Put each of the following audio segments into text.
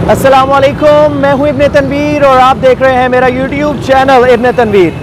अस्सलामुअलैकुम, मैं हूं इब्ने तनवीर और आप देख रहे हैं मेरा यूट्यूब चैनल इब्ने तनवीर।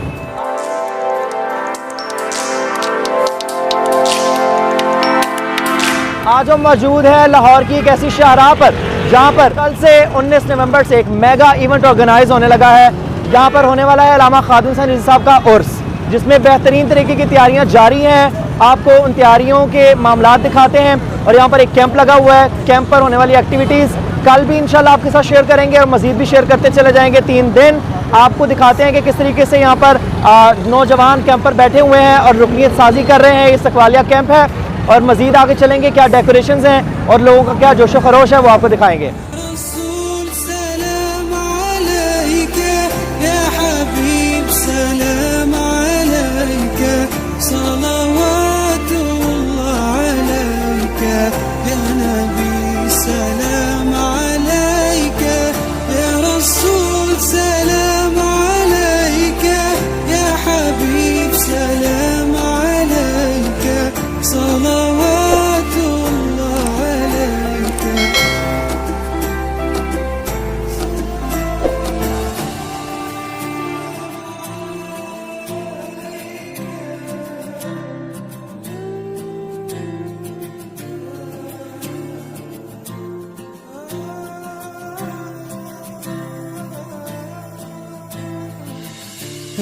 आज हम मौजूद हैं लाहौर की एक ऐसी शाहराह पर जहां पर कल से 19 नवंबर से एक मेगा इवेंट ऑर्गेनाइज होने लगा है। यहाँ पर होने वाला है अल्लामा खादिम हुसैन रिजवी साहब का उर्स, जिसमें बेहतरीन तरीके की तैयारियां जारी हैं। आपको उन तैयारियों के मामलात दिखाते हैं और यहाँ पर एक कैंप लगा हुआ है। कैंप पर होने वाली एक्टिविटीज़ कल भी इंशाल्लाह आपके साथ शेयर करेंगे और मज़ीद भी शेयर करते चले जाएंगे। 3 दिन आपको दिखाते हैं कि किस तरीके से यहाँ पर नौजवान कैंप पर बैठे हुए हैं और रुकनीत साजी कर रहे हैं। ये सकवालिया कैंप है और मज़ीद आगे चलेंगे, क्या डेकोरेशंस हैं और लोगों का क्या जोशो खरोश है वो आपको दिखाएंगे।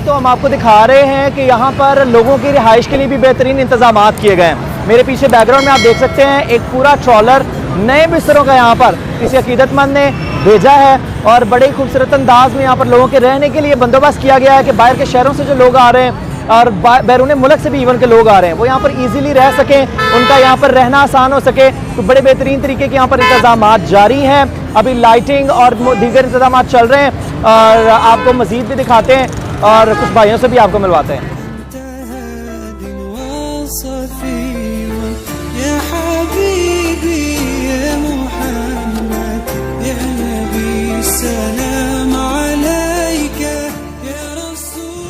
तो हम आपको दिखा रहे हैं कि यहाँ पर लोगों की रिहाइश के लिए भी बेहतरीन इंतजाम किए गए हैं। मेरे पीछे बैकग्राउंड में आप देख सकते हैं एक पूरा ट्रॉलर नए बिस्तरों का यहाँ पर किसी अकीदतमंद ने भेजा है और बड़े ही खूबसूरत अंदाज में यहाँ पर लोगों के रहने के लिए बंदोबस्त किया गया है कि बाहर के शहरों से जो लोग आ रहे हैं और बैरून मुल्क से भी इवन के लोग आ रहे हैं वो यहाँ पर ईजिली रह सकें, उनका यहाँ पर रहना आसान हो सके। तो बड़े बेहतरीन तरीके के यहाँ पर इंतजाम जारी हैं। अभी लाइटिंग और दीगर इंतजाम चल रहे हैं और आपको मज़ीद भी दिखाते हैं और कुछ भाइयों से भी आपको मिलवाते हैं।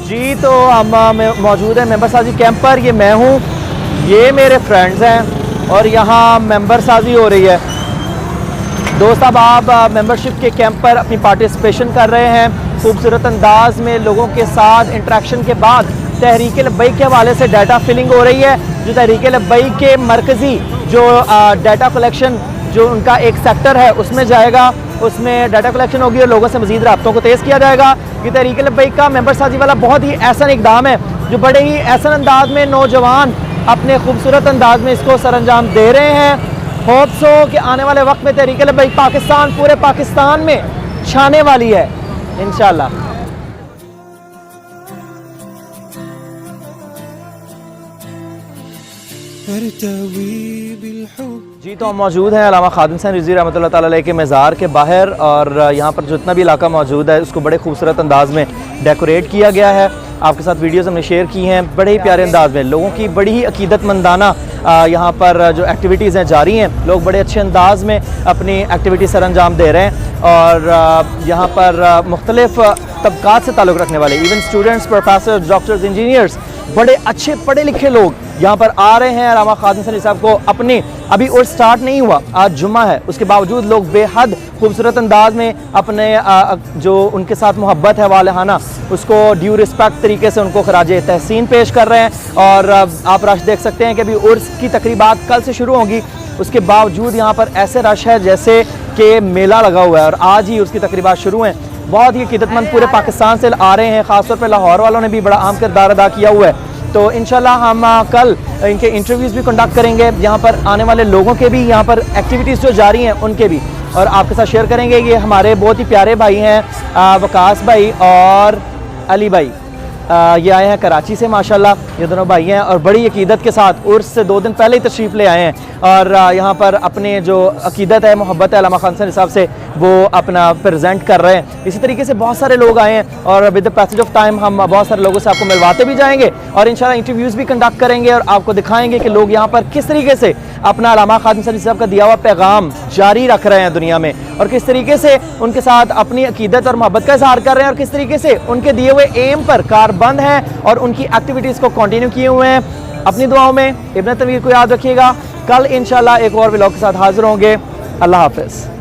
जी तो हम मौजूद हैं मेंबर साजी कैंप पर। ये मैं हूँ, ये मेरे फ्रेंड्स हैं और यहाँ मेंबर साजी हो रही है। दोस्त अब आप मेंबरशिप के कैंप पर अपनी पार्टिसिपेशन कर रहे हैं। खूबसूरत अंदाज में लोगों के साथ इंटरेक्शन के बाद तहरीक लब्बैक के हवाले से डाटा फिलिंग हो रही है। जो तहरीक लब्बैक के मरकज़ी जो डाटा कलेक्शन जो उनका एक सेक्टर है उसमें जाएगा, उसमें डाटा कलेक्शन होगी और लोगों से मज़ीद राब्तों को तेज़ किया जाएगा। ये तहरीक लब्बैक का मेंबर साजी वाला बहुत ही ऐसा इक़दाम है जो बड़े ही ऐसा अंदाज में नौजवान अपने खूबसूरत अंदाज में इसको सरअंजाम दे रहे हैं। होप सो कि आने वाले वक्त में तहरीक लब्बैक पाकिस्तान पूरे पाकिस्तान में छाने वाली है इंशाल्लाह। जी तो हम मौजूद हैं अल्लामा खादिम हुसैन रिजवी रहमतुल्लाह ताला अलैह के मज़ार के बाहर और यहाँ पर जितना भी इलाका मौजूद है उसको बड़े खूबसूरत अंदाज में डेकोरेट किया गया है। आपके साथ वीडियोस हमने शेयर की हैं बड़े ही प्यारे अंदाज में। लोगों की बड़ी ही अकीदतमंदाना यहाँ पर जो एक्टिविटीज़ हैं जारी हैं। लोग बड़े अच्छे अंदाज में अपनी एक्टिविटी सरअंजाम दे रहे हैं और यहाँ पर मुख्तलिफ तबकात से ताल्लुक़ रखने वाले even students, professor, doctors, engineers, बड़े अच्छे पढ़े लिखे लोग यहाँ पर आ रहे हैं। अल्लामा खादिम हुसैन साहब को अपने अभी और स्टार्ट नहीं हुआ, आज जुम्मा है, उसके बावजूद लोग बेहद खूबसूरत अंदाज में अपने जो उनके साथ मोहब्बत है वालहाना उसको ड्यू रिस्पेक्ट तरीके से उनको खराजे तहसीन पेश कर रहे हैं। और आप रश देख सकते हैं कि अभी उर्स की तकरीबात कल से शुरू होंगी, उसके बावजूद यहाँ पर ऐसे रश है जैसे कि मेला लगा हुआ है और आज ही उसकी तकरीबात शुरू हैं। बहुत ही अकीदतमंद पूरे पाकिस्तान से आ रहे हैं, ख़ासतौर पर लाहौर वालों ने भी बड़ा अहम किरदार अदा किया हुआ है। तो इंशाल्लाह हम कल इनके इंटरव्यूज़ भी कंडक्ट करेंगे, यहाँ पर आने वाले लोगों के भी, यहाँ पर एक्टिविटीज़ जो जारी हैं उनके भी, और आपके साथ शेयर करेंगे। ये हमारे बहुत ही प्यारे भाई हैं वकास भाई और अली भाई, ये आए हैं कराची से माशाल्लाह। ये दोनों भाई हैं और बड़ी अकीदत के साथ उर्स से 2 दिन पहले ही तशरीफ़ ले आए हैं और यहाँ पर अपने जो अकीदत है, मोहब्बत है अल्लामा खान हुसैन साहब से वो अपना प्रेजेंट कर रहे हैं। इसी तरीके से बहुत सारे लोग आए हैं और with the passage of time हम बहुत सारे लोगों से आपको मिलवाते भी जाएंगे और इंशाल्लाह इंटरव्यूज़ भी कंडक्ट करेंगे और आपको दिखाएंगे कि लोग यहाँ पर किस तरीके से अपना अल्लामा खादिम सन साहब का दिया हुआ पैगाम जारी रख रहे हैं दुनिया में, और किस तरीके से उनके साथ अपनी अकीदत और मोहब्बत का इजहार कर रहे हैं, और किस तरीके से उनके दिए हुए एम पर कारबंद हैं और उनकी एक्टिविटीज़ को कंटिन्यू किए हुए हैं। अपनी दुआओं में इब्न तनवीर को याद रखिएगा। कल इंशाल्लाह एक और व्लॉग के साथ हाजिर होंगे। अल्लाह हाफिज़।